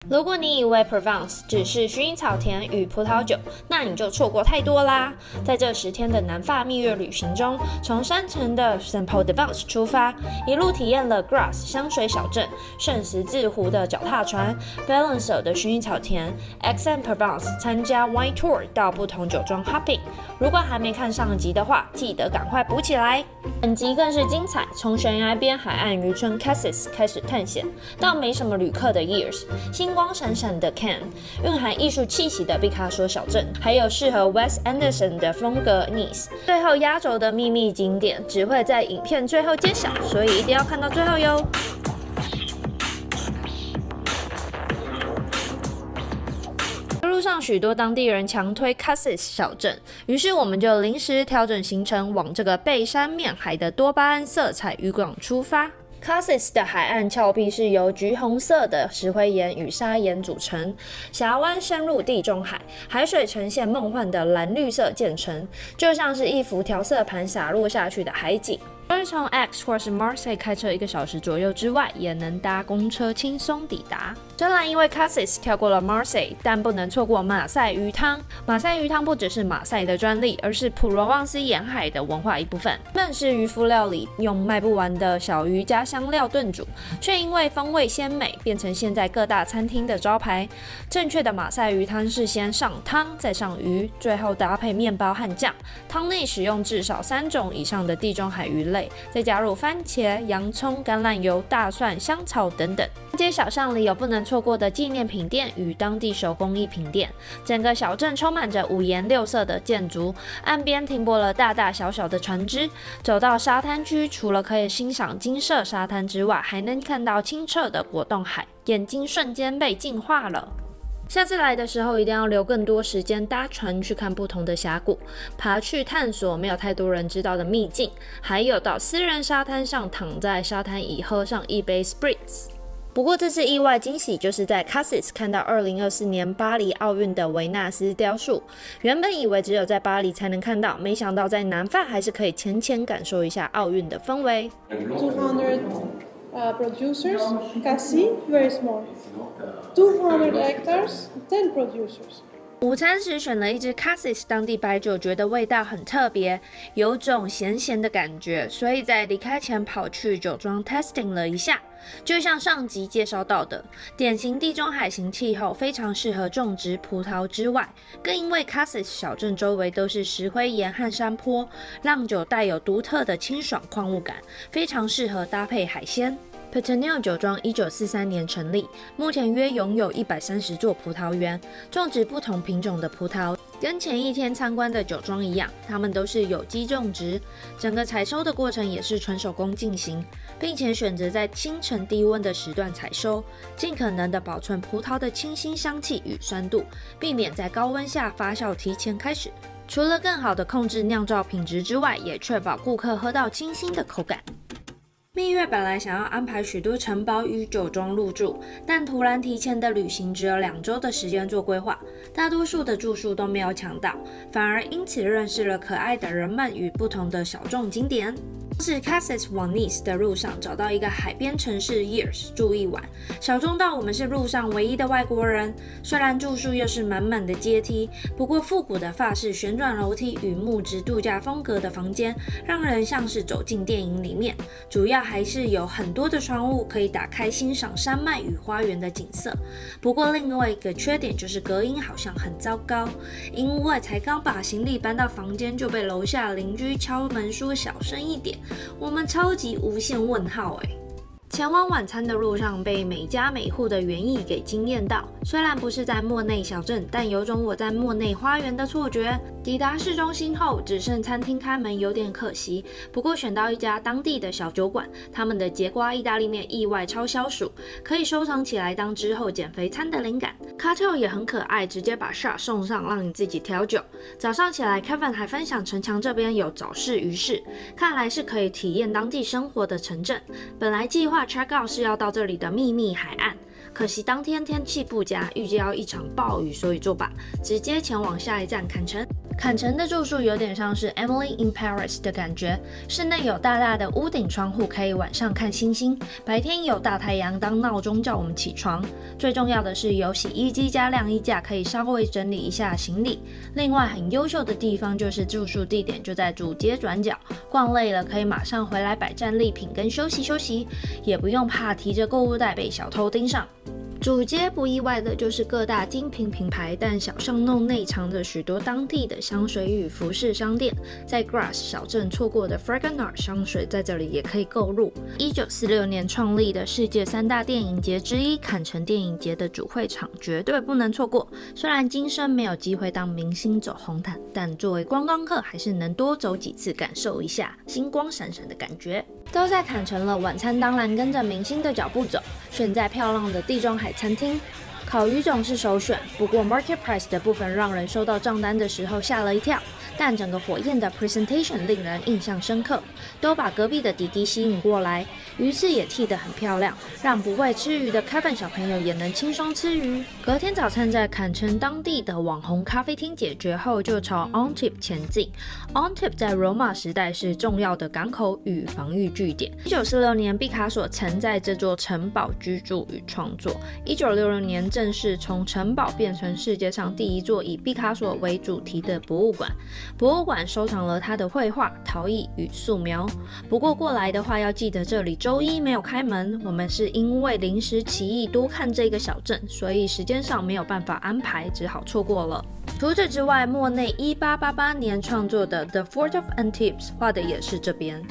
如果你以为 Provence 只是薰衣草田与葡萄酒，那你就错过太多啦！在这10天的南法蜜月旅行中，从山城的 Saint-Paul-de-Vence 出发，一路体验了 Grasse 香水小镇、圣十字湖的脚踏船、Valençay 的薰衣草田、Aix-en-Provence 参加 Wine Tour 到不同酒庄 Hopping。如果还没看上集的话，记得赶快补起来！本集更是精彩，从悬崖边海岸渔村 Cassis 开始探险，到没什么旅客的 Years， 星光闪闪的 Cannes， 蕴含艺术气息的毕卡索小镇，还有适合 Wes Anderson 的风格 Nice。最后压轴的秘密景点只会在影片最后揭晓，所以一定要看到最后哟！路上许多当地人强推 Cassis 小镇，于是我们就临时调整行程，往这个背山面海的多巴胺色彩渔港出发。Cassis 的海岸峭壁是由橘红色的石灰岩与砂岩组成，峡湾深入地中海，海水呈现梦幻的蓝绿色渐层，就像是一幅调色盘洒落下去的海景。除了从 Aix 或是 Marseille 开车1个小时左右之外，也能搭公车轻松抵达。虽然因为 Cassis 跳过了 Marseille， 但不能错过马赛鱼汤。马赛鱼汤不只是马赛的专利，而是普罗旺斯沿海的文化一部分。嫩式渔夫料理用卖不完的小鱼加香料炖煮，却因为风味鲜美，变成现在各大餐厅的招牌。正确的马赛鱼汤是先上汤，再上鱼，最后搭配面包和酱。汤内使用至少3种以上的地中海鱼类。再加入番茄、洋葱、橄榄油、大蒜、香草等等。街小巷里有不能错过的纪念品店与当地手工艺品店，整个小镇充满着5颜6色的建筑，岸边停泊了大大小小的船只。走到沙滩区，除了可以欣赏金色沙滩之外，还能看到清澈的果冻海，眼睛瞬间被净化了。下次来的时候，一定要留更多时间搭船去看不同的峡谷，爬去探索没有太多人知道的秘境，还有到私人沙滩上躺在沙滩椅喝上一杯 Spritz。不过这次意外惊喜就是在 Cassis 看到2024年巴黎奥运的维纳斯雕塑，原本以为只有在巴黎才能看到，没想到在南法还是可以浅浅感受一下奥运的氛围。Producers, Cassis, very small. 200 hectares, 10 producers. 午餐时选了一支 Cassis 当地白酒，觉得味道很特别，有种咸咸的感觉，所以在离开前跑去酒庄 testing 了一下。就像上集介绍到的，典型地中海型气候非常适合种植葡萄之外，更因为 Cassis 小镇周围都是石灰岩和山坡，让酒带有独特的清爽矿物感，非常适合搭配海鲜。Pétunier 酒庄1943年成立，目前约拥有130座葡萄园，种植不同品种的葡萄。跟前一天参观的酒庄一样，它们都是有机种植，整个采收的过程也是纯手工进行，并且选择在清晨低温的时段采收，尽可能的保存葡萄的清新香气与酸度，避免在高温下发酵提前开始。除了更好的控制酿造品质之外，也确保顾客喝到清新的口感。蜜月本来想要安排许多城堡与酒庄入住，但突然提前的旅行只有2周的时间做规划，大多数的住宿都没有抢到，反而因此认识了可爱的人们与不同的小众景点。是 Cassis 往 Nice 的路上找到一个海边城市 Years 住一晚，小众到我们是路上唯一的外国人。虽然住宿又是满满的阶梯，不过复古的法式旋转楼梯与木质度假风格的房间，让人像是走进电影里面。主要还是有很多的窗户可以打开欣赏山脉与花园的景色。不过另外一个缺点就是隔音好像很糟糕，因为才刚把行李搬到房间就被楼下邻居敲门说小声一点。我们超级无限问号欸。前往晚餐的路上，被每家每户的园艺给惊艳到。虽然不是在莫内小镇，但有种我在莫内花园的错觉。抵达市中心后，只剩餐厅开门，有点可惜。不过选到一家当地的小酒馆，他们的节瓜意大利面意外超消暑，可以收藏起来当之后减肥餐的灵感。Cocktail 也很可爱，直接把 shot 送上，让你自己调酒。早上起来 ，Kevin 还分享城墙这边有早市鱼市，看来是可以体验当地生活的城镇。本来计划 check out 是要到这里的秘密海岸，可惜当天天气不佳，预计要一场暴雨，所以作罢，直接前往下一站坎城。坎城的住宿有点像是 Emily in Paris 的感觉，室内有大大的屋顶窗户，可以晚上看星星，白天有大太阳当闹钟叫我们起床。最重要的是有洗衣机加晾衣架，可以稍微整理一下行李。另外很优秀的地方就是住宿地点就在主街转角，逛累了可以马上回来摆战利品跟休息，也不用怕提着购物袋被小偷盯上。主街不意外的就是各大精品品牌，但小巷弄内藏着许多当地的香水与服饰商店。在 Grasse 小镇错过的 Fragonard 香水在这里也可以购入。1946年创立的世界3大电影节之一坎城电影节的主会场绝对不能错过。虽然今生没有机会当明星走红毯，但作为观光客还是能多走几次，感受一下星光闪闪的感觉。都在坎城了，晚餐当然跟着明星的脚步走，选在漂亮的地中海餐厅。烤鱼种是首选，不过 market price 的部分让人收到账单的时候吓了一跳，但整个火焰的 presentation 令人印象深刻，都把隔壁的弟弟吸引过来，鱼翅也剔得很漂亮，让不会吃鱼的 Kevin 小朋友也能轻松吃鱼。隔天早餐在坎城当地的网红咖啡厅解决后，就朝 Antibes 前进。Antibes 在罗马时代是重要的港口与防御据点。1946年，毕卡索曾在这座城堡居住与创作。1966年正式从城堡变成世界上第一座以毕卡索为主题的博物馆。博物馆收藏了他的绘画、陶艺与素描。不过过来的话要记得这里周一没有开门，我们是因为临时起意多看这个小镇，所以时间上没有办法安排，只好错过了。除此之外，莫内1888年创作的 The Fort of Antibes 画的也是这边。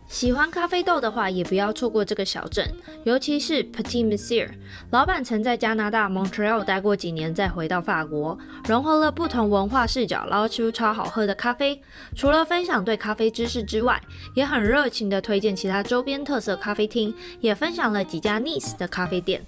喜欢咖啡豆的话，也不要错过这个小镇，尤其是 Petit Monsieur。老板曾在加拿大 Montreal 待过几年，再回到法国，融合了不同文化视角，捞出超好喝的咖啡。除了分享对咖啡知识之外，也很热情的推荐其他周边特色咖啡厅，也分享了几家 Nice 的咖啡店。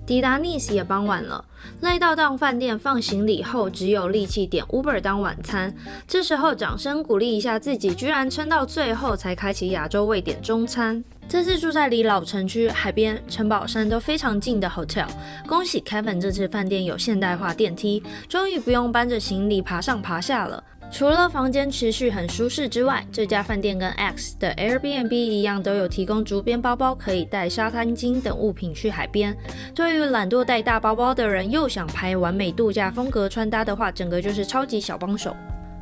抵达 Nice 也傍晚了，累到到饭店放行李后，只有力气点 Uber 当晚餐。这时候掌声鼓励一下自己，居然撑到最后才开启亚洲味点中餐。这次住在离老城区、海边、城堡山都非常近的 hotel。恭喜 Kevin 这次饭店有现代化电梯，终于不用搬着行李爬上爬下了。除了房间持续很舒适之外，这家饭店跟 X 的 Airbnb 一样，都有提供竹编包包，可以带沙滩巾等物品去海边。对于懒惰带大包包的人，又想拍完美度假风格穿搭的话，整个就是超级小帮手。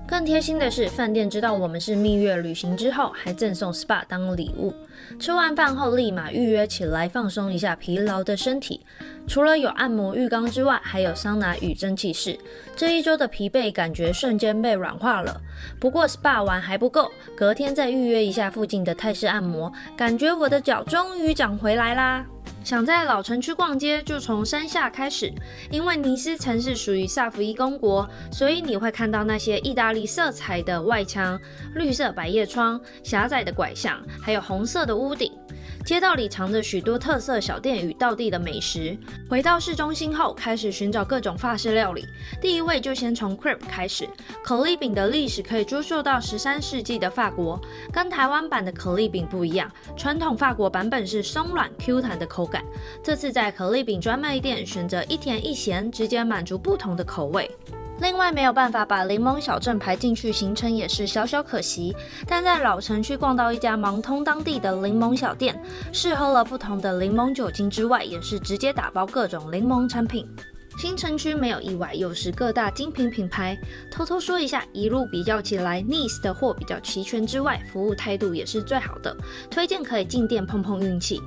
更贴心的是，饭店知道我们是蜜月旅行之后，还赠送 SPA 当礼物。吃完饭后立马预约起来放松一下疲劳的身体。除了有按摩浴缸之外，还有桑拿与蒸汽室。这一周的疲惫感觉瞬间被软化了。不过 SPA 完还不够，隔天再预约一下附近的泰式按摩，感觉我的脚终于长回来啦。想在老城区逛街，就从山下开始。因为尼斯曾是属于萨伏伊公国，所以你会看到那些意大利色彩的外墙、绿色百叶窗、狭窄的拐巷，还有红色的屋顶。街道里藏着许多特色小店与道地的美食。回到市中心后，开始寻找各种法式料理。第一位就先从 crepe 开始。可丽饼的历史可以追溯到13世纪的法国，跟台湾版的可丽饼不一样，传统法国版本是松软 Q 弹的口感。这次在可丽饼专卖店选择一甜一咸，直接满足不同的口味。另外没有办法把柠檬小镇排进去行程也是小小可惜，但在老城区逛到一家盲通当地的柠檬小店，试喝了不同的柠檬酒精之外，也是直接打包各种柠檬产品。新城区没有意外，又是各大精品品牌。偷偷说一下，一路比较起来 ，Nice 的货比较齐全之外，服务态度也是最好的，推荐可以进店碰碰运气。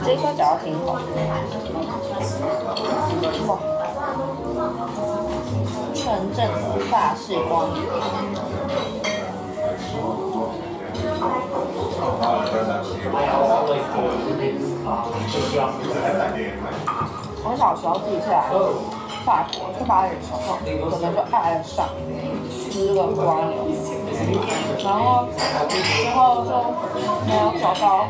这一块脚挺好，哇！纯正的法式光源。我小时候第一次来法国，去巴黎的时候，可能就爱上吃了光源，然后之后就没有找到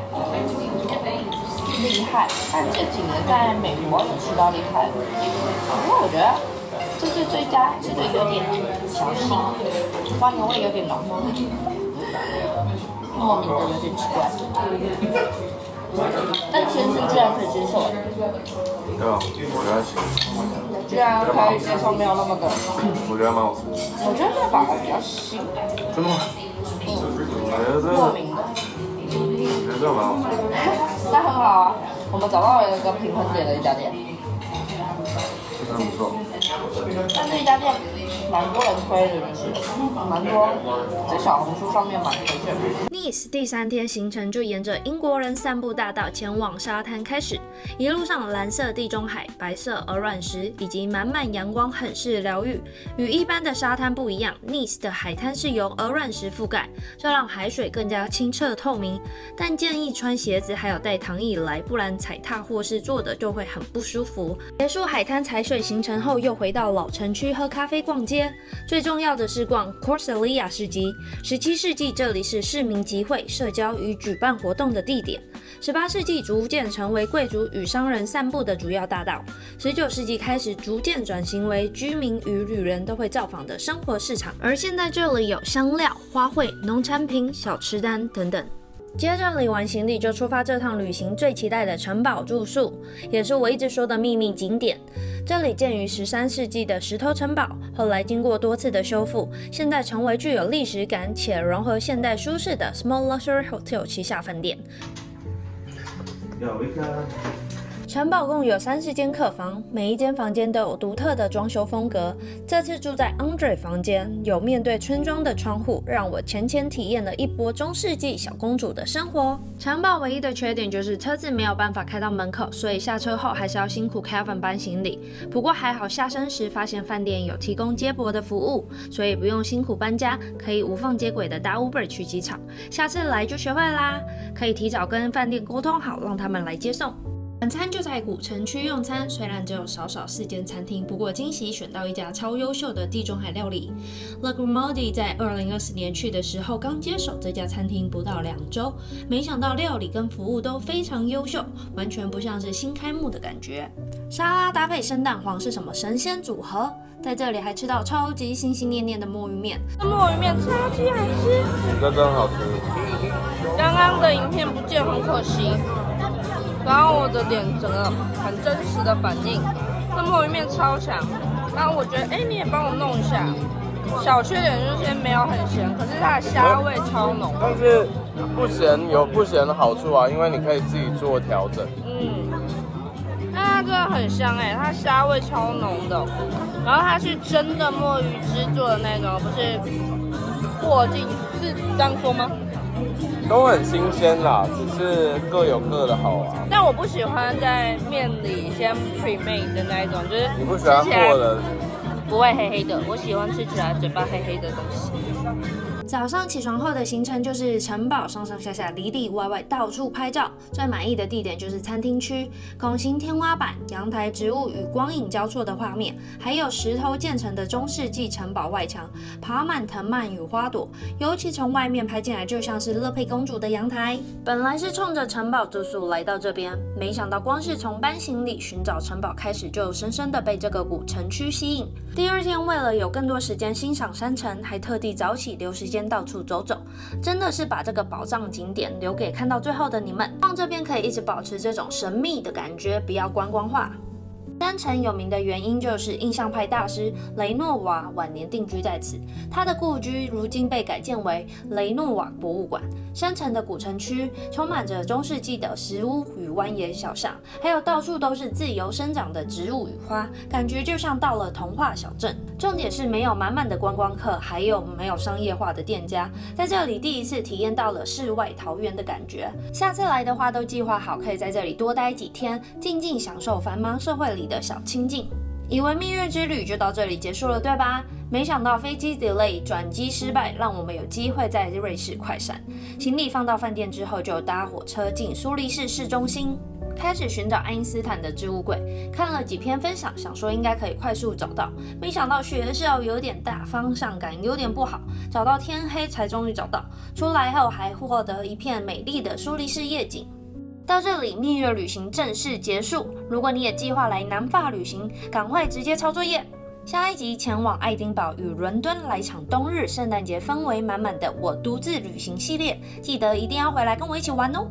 厉害，但这几年在美国有吃到厉害的。不过我觉得这是这家吃的有点小腥，花牛味有点浓，莫名的有点奇怪。但咸食居然可以接受，对啊，我觉得行。居然可以接受，没有那么的。我觉得蛮好吃。我觉得这个反而比较腥。真的吗？我觉得这莫名的。我觉得这个蛮好吃的。那很好啊，我们找到了一个平衡点的一家店。真不错。但这一家店蛮多人推的，就是蛮多在小红书上面蛮推荐的。Nice 第3天行程就沿着英国人散步大道前往沙滩开始，一路上蓝色地中海、白色鹅卵石以及满满阳光，很是疗愈。与一般的沙滩不一样 ，Nice 的海滩是由鹅卵石覆盖，这让海水更加清澈透明。但建议穿鞋子还有带躺椅来，不然踩踏或是坐的就会很不舒服。结束海滩踩水行程后，又回到老城区喝咖啡逛街。最重要的是逛 Corsalia 市集。17世纪这里是市民集会、社交与举办活动的地点。18世纪逐渐成为贵族与商人散步的主要大道。19世纪开始逐渐转型为居民与旅人都会造访的生活市场。而现在这里有香料、花卉、农产品、小吃摊等等。接着理完行李就出发这趟旅行最期待的城堡住宿，也是我一直说的秘密景点。这里建于13世纪的石头城堡，后来经过多次的修复，现在成为具有历史感且融合现代舒适的 Small Luxury Hotel 旗下饭店。城堡共有30间客房，每一间房间都有独特的装修风格。这次住在 Andre 房间，有面对村庄的窗户，让我浅体验了一波中世纪小公主的生活。城堡唯一的缺点就是车子没有办法开到门口，所以下车后还是要辛苦 Kevin 搬行李。不过还好下山时发现饭店有提供接驳的服务，所以不用辛苦搬家，可以无缝接轨的搭 Uber 去机场。下次来就学会啦，可以提早跟饭店沟通好，让他们来接送。晚餐就在古城区用餐，虽然只有少4间餐厅，不过惊喜选到一家超优秀的地中海料理。Le Grimaldi 在2024年去的时候刚接手这家餐厅不到2周，没想到料理跟服务都非常优秀，完全不像是新开幕的感觉。沙拉搭配生蛋黄是什么神仙组合？在这里还吃到超级心心念念的墨鱼面，这墨鱼面超级好吃，这真好吃。刚刚的影片不见很可惜。然后我的脸整个很真实的反应，那墨鱼面超强。然后我觉得，你也帮我弄一下。小缺点就是没有很咸，可是它的虾味超浓。但是不咸有不咸的好处啊，因为你可以自己做调整。那它真的很香它虾味超浓的。然后它是真的墨鱼汁做的那种，不是过进，是这样说吗？都很新鲜啦，只是各有各的好啊。但我不喜欢在面里先 pre-made 的那一种，就是你不喜欢和的，不会黑黑的，我喜欢吃起来嘴巴黑黑的东西。早上起床后的行程就是城堡上上下下里里外外到处拍照，最满意的地点就是餐厅区，拱形天花板、阳台植物与光影交错的画面，还有石头建成的中世纪城堡外墙，爬满藤蔓与花朵，尤其从外面拍进来就像是乐佩公主的阳台。本来是冲着城堡住宿来到这边，没想到光是从搬行李寻找城堡开始，就深深的被这个古城区吸引。第2天为了有更多时间欣赏山城，还特地早起留时间到处走走，真的是把这个宝藏景点留给看到最后的你们。希望这边可以一直保持这种神秘的感觉，不要观光化。山城有名的原因就是印象派大师雷诺瓦晚年定居在此，他的故居如今被改建为雷诺瓦博物馆。山城的古城区充满着中世纪的石屋与蜿蜒小巷，还有到处都是自由生长的植物与花，感觉就像到了童话小镇。重点是没有满满的观光客，还有没有商业化的店家，在这里第一次体验到了世外桃源的感觉。下次来的话都计划好，可以在这里多待几天，静静享受繁忙社会里的小清静。以为蜜月之旅就到这里结束了，对吧？没想到飞机 delay 转机失败，让我们有机会在瑞士快闪。行李放到饭店之后，就搭火车进苏黎世市中心，开始寻找爱因斯坦的置物柜。看了几篇分享，想说应该可以快速找到，没想到学校有点大，方向感有点不好，找到天黑才终于找到。出来后还获得一片美丽的苏黎世夜景。到这里，蜜月旅行正式结束。如果你也计划来南法旅行，赶快直接抄作业。下一集前往爱丁堡与伦敦来场冬日圣诞节氛围满满的我独自旅行系列，记得一定要回来跟我一起玩哦。